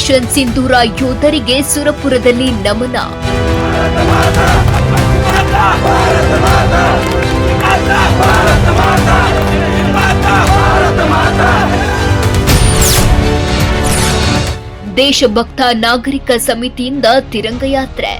Operation ಸಿಂಧೂರ ಯೋಧರಿಗೆ ಸುರಪುರದಲ್ಲಿ ನಮನ. ದೇಶಭಕ್ತ ನಾಗರಿಕ ಸಮಿತಿಯಿಂದ ತಿರಂಗ ಯಾತ್ರೆ.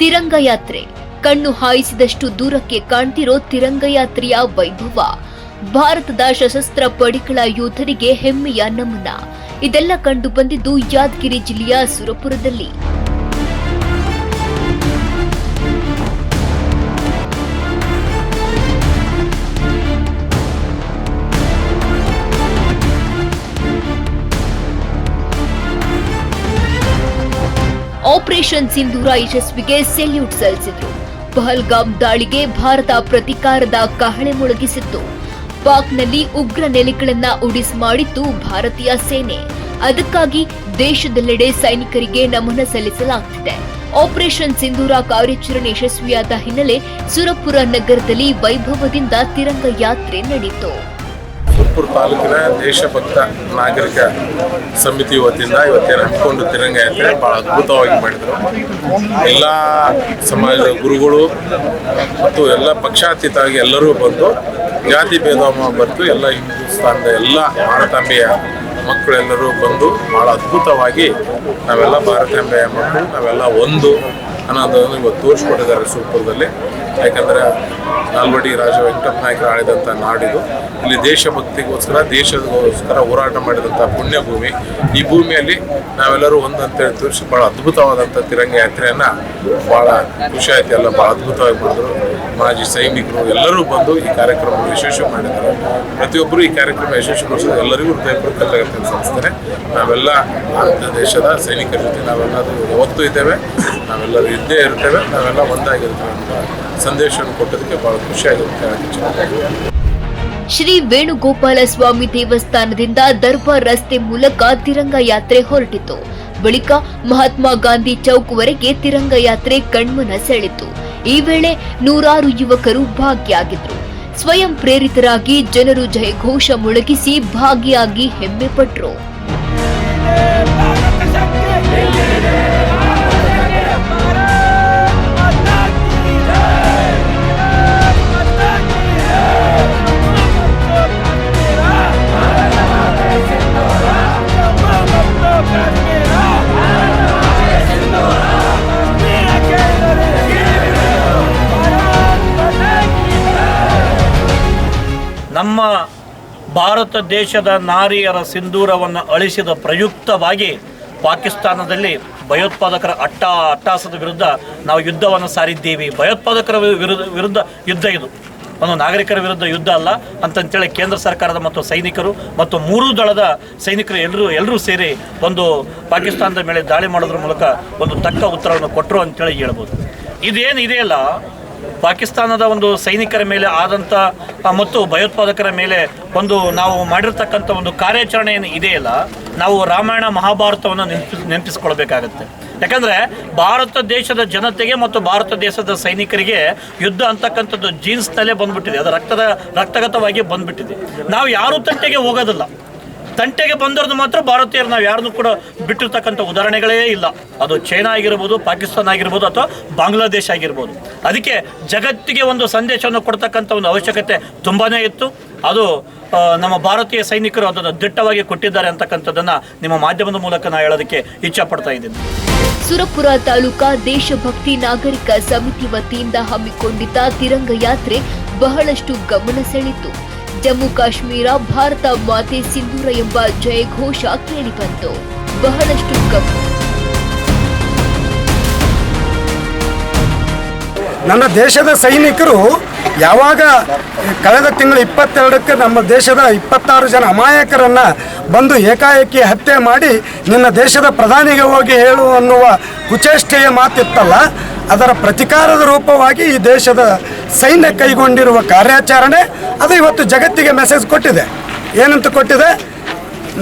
ತಿರಂಗ ಯಾತ್ರೆ ಕಣ್ಣು ಹಾಯಿಸಿದಷ್ಟು ದೂರಕ್ಕೆ ಕಾಣ್ತಿರೋ ತಿರಂಗ ಯಾತ್ರೆಯ ವೈಭವ. ಭಾರತದ ಸಶಸ್ತ್ರ ಪಡೆಗಳ ಯೋಧರಿಗೆ ಹೆಮ್ಮೆಯ ನಮನ. ಇದೆಲ್ಲ ಕಂಡು ಬಂದಿದ್ದು ಯಾದಗಿರಿ ಜಿಲ್ಲೆಯ ಸುರಪುರದಲ್ಲಿ. ಆಪರೇಷನ್ ಸಿಂಧೂರ ಯಶಸ್ವಿಗೆ ಸೆಲ್ಯೂಟ್ ಸಲ್ಲಿಸಿದ್ರು. ಪಹಲ್ಗಾಮ್ ದಾಳಿಗೆ ಭಾರತ ಪ್ರತಿಕಾರದ ಕಹಳೆ ಮೊಳಗಿಸಿತ್ತು. ಪಾಕ್ನಲ್ಲಿ ಉಗ್ರ ನೆಲೆಗಳನ್ನ ಉಡಿಸ್ ಮಾಡಿತ್ತು ಭಾರತೀಯ ಸೇನೆ. ಅದಕ್ಕಾಗಿ ದೇಶದೆಲ್ಲೆಡೆ ಸೈನಿಕರಿಗೆ ನಮನ ಸಲ್ಲಿಸಲಾಗುತ್ತಿದೆ. ಆಪರೇಷನ್ ಸಿಂಧೂರ ಕಾರ್ಯಾಚರಣೆ ಯಶಸ್ವಿಯಾದ ಹಿನ್ನೆಲೆ ಸುರಪುರ ನಗರದಲ್ಲಿ ವೈಭವದಿಂದ ತಿರಂಗ ಯಾತ್ರೆ ನಡೆಯಿತು. ಸುರಪುರ ತಾಲೂಕಿನ ದೇಶಭಕ್ತ ನಾಗರಿಕ ಸಮಿತಿ ವತಿಯಿಂದ ಇವತ್ತೇನು ಹಮ್ಮಿಕೊಂಡು ತಿರಂಗ ಯಾತ್ರೆ ಭಾಳ ಅದ್ಭುತವಾಗಿ ಮಾಡಿದರು. ಎಲ್ಲ ಸಮಾಜದ ಗುರುಗಳು ಮತ್ತು ಎಲ್ಲ ಪಕ್ಷಾತೀತವಾಗಿ ಎಲ್ಲರೂ ಬಂದು ಜಾತಿ ಭೇದ ಬರ್ತು ಎಲ್ಲ ಹಿಂದೂಸ್ತಾನದ ಎಲ್ಲ ಭಾರತಾಂಬೆಯ ಮಕ್ಕಳೆಲ್ಲರೂ ಬಂದು ಭಾಳ ಅದ್ಭುತವಾಗಿ ನಾವೆಲ್ಲ ಭಾರತಾಂಬೆಯ ಮಕ್ಕಳು ನಾವೆಲ್ಲ ಒಂದು ಅನ್ನೋದನ್ನು ಇವತ್ತು ತೋರಿಸ್ಕೊಟ್ಟಿದ್ದಾರೆ ಸುರಪುರದಲ್ಲಿ. ಯಾಕಂದರೆ ನಾಲ್ವಡಿ ರಾಜ ವೆಂಕಟಪ್ಪ ನಾಯಕರು ಆಳಿದಂಥ ನಾಡಿದು. ಇಲ್ಲಿ ದೇಶಭಕ್ತಿಗೋಸ್ಕರ ದೇಶಗೋಸ್ಕರ ಹೋರಾಟ ಮಾಡಿದಂಥ ಪುಣ್ಯಭೂಮಿ. ಈ ಭೂಮಿಯಲ್ಲಿ ನಾವೆಲ್ಲರೂ ಒಂದು ಅಂತೇಳಿ ತೋರಿಸಿ ಭಾಳ ಅದ್ಭುತವಾದಂಥ ತಿರಂಗ ಯಾತ್ರೆಯನ್ನು ಭಾಳ ಖುಷಿ ಆಯ್ತು. ಎಲ್ಲ ಭಾಳ ಅದ್ಭುತವಾಗಿ ಮಾಡಿದ್ರು. ಮಾಜಿ ಸೈನಿಕರು ಎಲ್ಲರೂ ಬಂದು ಈ ಕಾರ್ಯಕ್ರಮವನ್ನು ಯಶಸ್ವಿ ಮಾಡಿದ್ದಾರೆ. ಪ್ರತಿಯೊಬ್ಬರು ಈ ಕಾರ್ಯಕ್ರಮ ಯಶಸ್ವಿಗೊಳಿಸೋದು ಎಲ್ಲರಿಗೂ ಹೃದಯಪೂರ್ವಕ ಕೃತಜ್ಞತೆ ಸಲ್ಲಿಸ್ತೇನೆ. ನಾವೆಲ್ಲ ಭಾರತ ದೇಶದ ಸೈನಿಕರ ಜೊತೆ ನಾವೆಲ್ಲರೂ ಯಾವತ್ತೂ ಇದ್ದೇವೆ, ನಾವೆಲ್ಲರೂ ಇದ್ದೇ ಇರ್ತೇವೆ, ನಾವೆಲ್ಲ ಒಂದಾಗಿರ್ತೇವೆ ಅಂತ ಸಂದೇಶವನ್ನು ಕೊಟ್ಟದಕ್ಕೆ ಬಹಳ ಖುಷಿಯಾಗುತ್ತೆ. ಶ್ರೀ ವೇಣುಗೋಪಾಲ ಸ್ವಾಮಿ ದೇವಸ್ಥಾನದಿಂದ ದರ್ಬಾರ್ ರಸ್ತೆ ಮೂಲಕ ತಿರಂಗ ಯಾತ್ರೆ ಹೊರಟಿತು. ಬಳಿಕ ಮಹಾತ್ಮ ಗಾಂಧಿ ಚೌಕ್ವರೆಗೆ ತಿರಂಗ ಯಾತ್ರೆ ಕಣ್ಮನ ಸೆಳೆಯಿತು. ಈ ವೇಳೆ ನೂರಾರು ಯುವಕರು ಭಾಗಿಯಾಗಿದ್ರು. ಸ್ವಯಂ ಪ್ರೇರಿತರಾಗಿ ಜನರು ಜಯಘೋಷ ಮೊಳಗಿಸಿ ಭಾಗಿಯಾಗಿ ಹೆಮ್ಮೆ ಪಟ್ರು. ನಮ್ಮ ಭಾರತ ದೇಶದ ನಾರಿಯರ ಸಿಂಧೂರವನ್ನು ಅಳಿಸಿದ ಪ್ರಯುಕ್ತವಾಗಿ ಪಾಕಿಸ್ತಾನದಲ್ಲಿ ಭಯೋತ್ಪಾದಕರ ಅಟ್ಟಹಾಸದ ವಿರುದ್ಧ ನಾವು ಯುದ್ಧವನ್ನು ಸಾರಿದ್ದೀವಿ. ಭಯೋತ್ಪಾದಕರ ವಿರುದ್ಧ ಯುದ್ಧ ಇದು, ಒಂದು ನಾಗರಿಕರ ವಿರುದ್ಧ ಯುದ್ಧ ಅಲ್ಲ ಅಂತಂತೇಳಿ ಕೇಂದ್ರ ಸರ್ಕಾರದ ಮತ್ತು ಸೈನಿಕರು ಮತ್ತು ಮೂರೂ ದಳದ ಸೈನಿಕರು ಎಲ್ಲರೂ ಸೇರಿ ಒಂದು ಪಾಕಿಸ್ತಾನದ ಮೇಲೆ ದಾಳಿ ಮಾಡೋದ್ರ ಮೂಲಕ ಒಂದು ತಕ್ಕ ಉತ್ತರವನ್ನು ಕೊಟ್ಟರು ಅಂತೇಳಿ ಹೇಳ್ಬೋದು. ಇದೇನು ಇದೆಯಲ್ಲ, ಪಾಕಿಸ್ತಾನದ ಒಂದು ಸೈನಿಕರ ಮೇಲೆ ಆದಂಥ ಮತ್ತು ಭಯೋತ್ಪಾದಕರ ಮೇಲೆ ಒಂದು ನಾವು ಮಾಡಿರ್ತಕ್ಕಂಥ ಒಂದು ಕಾರ್ಯಾಚರಣೆ ಏನು ಇದೆಯಲ್ಲ, ನಾವು ರಾಮಾಯಣ ಮಹಾಭಾರತವನ್ನು ನೆನಪಿಸ್ಕೊಳ್ಬೇಕಾಗತ್ತೆ. ಯಾಕಂದರೆ ಭಾರತ ದೇಶದ ಜನತೆಗೆ ಮತ್ತು ಭಾರತ ದೇಶದ ಸೈನಿಕರಿಗೆ ಯುದ್ಧ ಅಂತಕ್ಕಂಥದ್ದು ಜೀನ್ಸ್ನಲ್ಲೇ ಬಂದ್ಬಿಟ್ಟಿದೆ, ಅದು ರಕ್ತಗತವಾಗಿ ಬಂದ್ಬಿಟ್ಟಿದೆ. ನಾವು ಯಾರೂ ತಂಟೆಗೆ ಹೋಗೋದಿಲ್ಲ. ತಂಟೆಗೆ ಬಂದವ್ರದ್ದು ಮಾತ್ರ ಭಾರತೀಯರು ನಾವು ಯಾರನ್ನೂ ಕೂಡ ಬಿಟ್ಟಿರ್ತಕ್ಕಂಥ ಉದಾಹರಣೆಗಳೇ ಇಲ್ಲ. ಅದು ಚೈನಾ ಆಗಿರ್ಬೋದು, ಪಾಕಿಸ್ತಾನ ಆಗಿರ್ಬೋದು, ಅಥವಾ ಬಾಂಗ್ಲಾದೇಶ ಆಗಿರ್ಬೋದು. ಅದಕ್ಕೆ ಜಗತ್ತಿಗೆ ಒಂದು ಸಂದೇಶವನ್ನು ಕೊಡ್ತಕ್ಕಂಥ ಒಂದು ಅವಶ್ಯಕತೆ ತುಂಬಾ ಇತ್ತು. ಅದು ನಮ್ಮ ಭಾರತೀಯ ಸೈನಿಕರು ಅದನ್ನು ದಿಟ್ಟವಾಗಿ ಕೊಟ್ಟಿದ್ದಾರೆ ಅಂತಕ್ಕಂಥದ್ದನ್ನು ನಿಮ್ಮ ಮಾಧ್ಯಮದ ಮೂಲಕ ನಾನು ಹೇಳೋದಕ್ಕೆ ಇಚ್ಛಪಡ್ತಾ ಇದ್ದೀನಿ. ಸುರಪುರ ತಾಲೂಕಾ ದೇಶಭಕ್ತಿ ನಾಗರಿಕ ಸಮಿತಿ ವತಿಯಿಂದ ಹಮ್ಮಿಕೊಂಡಿದ್ದ ತಿರಂಗ ಯಾತ್ರೆ ಬಹಳಷ್ಟು ಗಮನ ಸೆಳೆಯಿತು. ಜಮ್ಮು ಕಾಶ್ಮೀರ ಭಾರತ ಮಾತೆ ಸಿಂಧೂರ ಎಂಬ ಜಯಘೋಷ ಕೇಳಿಬಂತು. ಬಹಳಷ್ಟು ನನ್ನ ದೇಶದ ಸೈನಿಕರು ಯಾವಾಗ ಕಳೆದ ತಿಂಗಳು 22ಕ್ಕೆ ನಮ್ಮ ದೇಶದ 26 ಜನ ಅಮಾಯಕರನ್ನು ಬಂದು ಏಕಾಏಕಿ ಹತ್ಯೆ ಮಾಡಿ ನಿನ್ನ ದೇಶದ ಪ್ರಧಾನಿಗೆ ಹೋಗಿ ಹೇಳು ಅನ್ನುವ ಕುಚೇಷ್ಟೆಯ ಮಾತಿತ್ತಲ್ಲ, ಅದರ ಪ್ರತಿಕಾರದ ರೂಪವಾಗಿ ಈ ದೇಶದ ಸೈನ್ಯ ಕೈಗೊಂಡಿರುವ ಕಾರ್ಯಾಚರಣೆ ಅದು ಇವತ್ತು ಜಗತ್ತಿಗೆ ಮೆಸೇಜ್ ಕೊಟ್ಟಿದೆ. ಏನಂತ ಕೊಟ್ಟಿದೆ?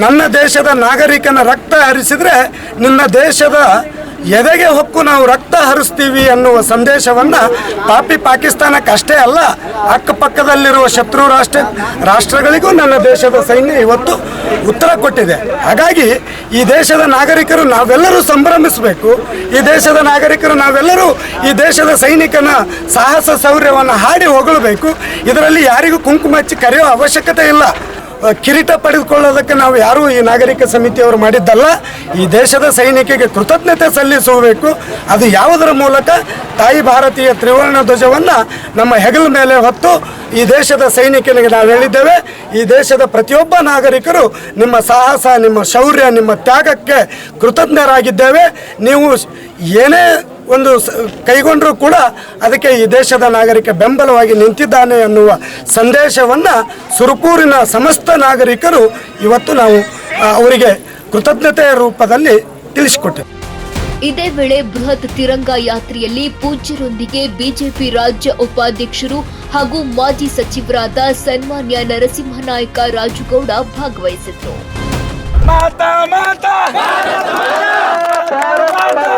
ನನ್ನ ದೇಶದ ನಾಗರಿಕನ ರಕ್ತ ಹರಿಸಿದರೆ ನಿನ್ನ ದೇಶದ ಎದೆಗೆ ಹೊಕ್ಕು ನಾವು ರಕ್ತ ಹರಿಸ್ತೀವಿ ಅನ್ನುವ ಸಂದೇಶವನ್ನು ಪಾಪಿ ಪಾಕಿಸ್ತಾನಕ್ಕೆ ಅಷ್ಟೇ ಅಲ್ಲ, ಅಕ್ಕಪಕ್ಕದಲ್ಲಿರುವ ಶತ್ರು ರಾಷ್ಟ್ರಗಳಿಗೂ ನನ್ನ ದೇಶದ ಸೈನ್ಯ ಇವತ್ತು ಉತ್ತರ ಕೊಟ್ಟಿದೆ. ಹಾಗಾಗಿ ಈ ದೇಶದ ನಾಗರಿಕರು ನಾವೆಲ್ಲರೂ ಸಂಭ್ರಮಿಸಬೇಕು. ಈ ದೇಶದ ನಾಗರಿಕರು ನಾವೆಲ್ಲರೂ ಈ ದೇಶದ ಸೈನಿಕನ ಸಾಹಸ ಶೌರ್ಯವನ್ನು ಹಾಡಿ ಹೊಗಳಬೇಕು. ಇದರಲ್ಲಿ ಯಾರಿಗೂ ಕುಂಕುಮ ಹಚ್ಚಿ ಕರೆಯೋ ಅವಶ್ಯಕತೆ ಇಲ್ಲ. ಕಿರೀಟ ಪಡೆದುಕೊಳ್ಳೋದಕ್ಕೆ ನಾವು ಯಾರೂ ಈ ನಾಗರಿಕ ಸಮಿತಿಯವರು ಮಾಡಿದ್ದಲ್ಲ. ಈ ದೇಶದ ಸೈನಿಕರಿಗೆ ಕೃತಜ್ಞತೆ ಸಲ್ಲಿಸಬೇಕು. ಅದು ಯಾವುದರ ಮೂಲಕ? ತಾಯಿ ಭಾರತೀಯ ತ್ರಿವರ್ಣ ಧ್ವಜವನ್ನು ನಮ್ಮ ಹೆಗಲ ಮೇಲೆ ಹೊತ್ತು ಈ ದೇಶದ ಸೈನಿಕನಿಗೆ ನಾವು ಹೇಳಿದ್ದೇವೆ, ಈ ದೇಶದ ಪ್ರತಿಯೊಬ್ಬ ನಾಗರಿಕರು ನಿಮ್ಮ ಸಾಹಸ, ನಿಮ್ಮ ಶೌರ್ಯ, ನಿಮ್ಮ ತ್ಯಾಗಕ್ಕೆ ಕೃತಜ್ಞರಾಗಿದ್ದೇವೆ. ನೀವು ಏನೇ ಒಂದು ಕೈಗೊಂಡರೂ ಕೂಡ ಅದಕ್ಕೆ ಈ ದೇಶದ ನಾಗರಿಕ ಬೆಂಬಲವಾಗಿ ನಿಂತಿದ್ದಾನೆ ಅನ್ನುವ ಸಂದೇಶವನ್ನು ಸುರಪೂರಿನ ಸಮಸ್ತ ನಾಗರಿಕರು ಇವತ್ತು ನಾವು ಅವರಿಗೆ ಕೃತಜ್ಞತೆಯ ರೂಪದಲ್ಲಿ ತಿಳಿಸಿಕೊಟ್ಟೆವು. ಇದೇ ವೇಳೆ ಬೃಹತ್ ತಿರಂಗ ಯಾತ್ರೆಯಲ್ಲಿ ಪೂಜ್ಯರೊಂದಿಗೆ ಬಿಜೆಪಿ ರಾಜ್ಯ ಉಪಾಧ್ಯಕ್ಷರು ಹಾಗೂ ಮಾಜಿ ಸಚಿವರಾದ ಸನ್ಮಾನ್ಯ ನರಸಿಂಹನಾಯಕ ರಾಜುಗೌಡ ಭಾಗವಹಿಸಿದ್ರು. ಮಾತಾ ಮಾತಾ ಭಾರತ ಮಾತಾ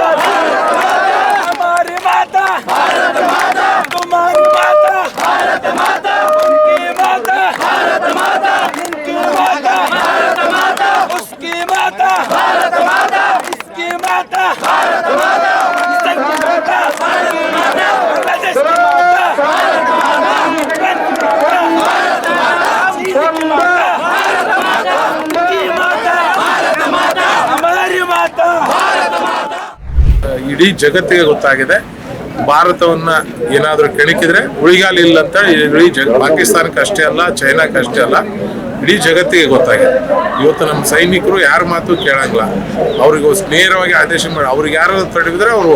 हमारी माता भारत माता तुम्हारी माता भारत माता उनकी माता भारत माता इनकी माता भारत माता उसकी माता भारत माता इसकी माता भारत माता इसकी माता भारत माता बांग्लादेश की माता भारत माता यूक्रेन की माता भारत माता चीन की माता भारत माता उनकी माता भारत माता हमारी माता भारत माता. ಇಡೀ ಜಗತ್ತಿಗೆ ಗೊತ್ತಾಗಿದೆ, ಭಾರತವನ್ನು ಏನಾದರೂ ಕೆಣಕಿದ್ರೆ ಉಳಿಗಾಲಿಲ್ಲ ಅಂತ ಇಡೀ ಪಾಕಿಸ್ತಾನಕ್ಕೆ ಅಷ್ಟೇ ಅಲ್ಲ, ಚೈನಾಕ್ಕೆ ಅಷ್ಟೇ ಅಲ್ಲ, ಇಡೀ ಜಗತ್ತಿಗೆ ಗೊತ್ತಾಗಿದೆ. ಇವತ್ತು ನಮ್ಮ ಸೈನಿಕರು ಯಾರ ಮಾತು ಕೇಳಂಗಿಲ್ಲ. ಅವ್ರಿಗೆ ನೇರವಾಗಿ ಆದೇಶ ಮಾಡಿ, ಅವ್ರಿಗೆ ಯಾರು ತಡೆದಿದ್ರೆ ಅವರು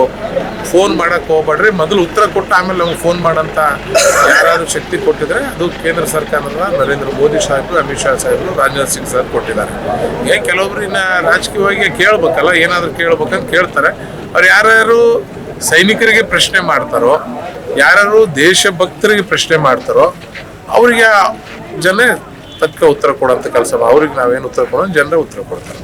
ಫೋನ್ ಮಾಡೋಕ್ಕೆ ಹೋಗ್ಬೇಡ್ರಿ, ಮೊದಲು ಉತ್ತರ ಕೊಟ್ಟು ಆಮೇಲೆ ನಮ್ಗೆ ಫೋನ್ ಮಾಡೋಂಥ ಯಾರಾದರೂ ಶಕ್ತಿ ಕೊಟ್ಟಿದ್ರೆ ಅದು ಕೇಂದ್ರ ಸರ್ಕಾರದ ನರೇಂದ್ರ ಮೋದಿ ಸಾಹೇಬರು, ಅಮಿತ್ ಶಾ ಸಾಹೇಬರು, ರಾಜನಾಥ್ ಸಿಂಗ್ ಸಾಹೇಬ್ ಕೊಟ್ಟಿದ್ದಾರೆ. ಕೆಲವೊಬ್ರು ಇನ್ನು ರಾಜಕೀಯವಾಗಿ ಕೇಳ್ಬೇಕಲ್ಲ, ಏನಾದರೂ ಕೇಳ್ಬೇಕಂತ ಕೇಳ್ತಾರೆ. ಅವ್ರು ಯಾರ್ಯಾರು ಸೈನಿಕರಿಗೆ ಪ್ರಶ್ನೆ ಮಾಡ್ತಾರೋ, ಯಾರ್ಯಾರು ದೇಶಭಕ್ತರಿಗೆ ಪ್ರಶ್ನೆ ಮಾಡ್ತಾರೋ ಅವರಿಗೆ ಜನ ತಕ್ಕ ಉತ್ತರ ಕೊಡೋಂಥ ಕೆಲಸ. ಅವ್ರಿಗೆ ನಾವೇನು ಉತ್ತರ ಕೊಡೋಣ, ಜನರೇ ಉತ್ತರ ಕೊಡ್ತಾರೆ.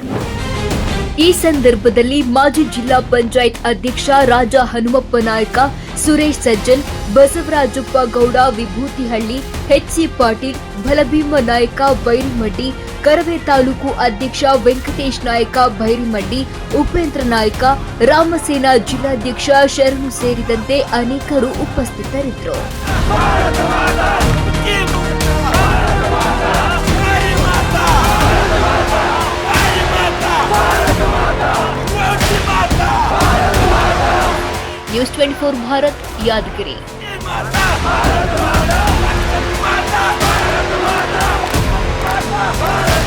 ಈ ಸಂದರ್ಭದಲ್ಲಿ ಮಾಜಿ ಜಿಲ್ಲಾ ಪಂಚಾಯತ್ ಅಧ್ಯಕ್ಷ ರಾಜ ಹನುಮಪ್ಪ ನಾಯಕ, ಸುರೇಶ್ ಸಜ್ಜನ್, ಬಸವರಾಜಪ್ಪ ಗೌಡ ವಿಭೂತಿಹಳ್ಳಿ, ಎಚ್.ಸಿ. ಪಾಟೀಲ್, ಬಲಭೀಮ ನಾಯಕ ಬೈರಿಮಡ್ಡಿ, ಕರವೇ ತಾಲೂಕು ಅಧ್ಯಕ್ಷ ವೆಂಕಟೇಶ್ ನಾಯಕ ಬೈರಿಮಡ್ಡಿ, ಉಪೇಂದ್ರ ನಾಯಕ, ರಾಮಸೇನಾ ಜಿಲ್ಲಾಧ್ಯಕ್ಷ ಶರಣು ಸೇರಿದಂತೆ ಅನೇಕರು ಉಪಸ್ಥಿತರಿದ್ದರು. ನ್ಯೂಸ್ 24 ಭಾರತ್, ಯಾದಗಿರಿ. भारत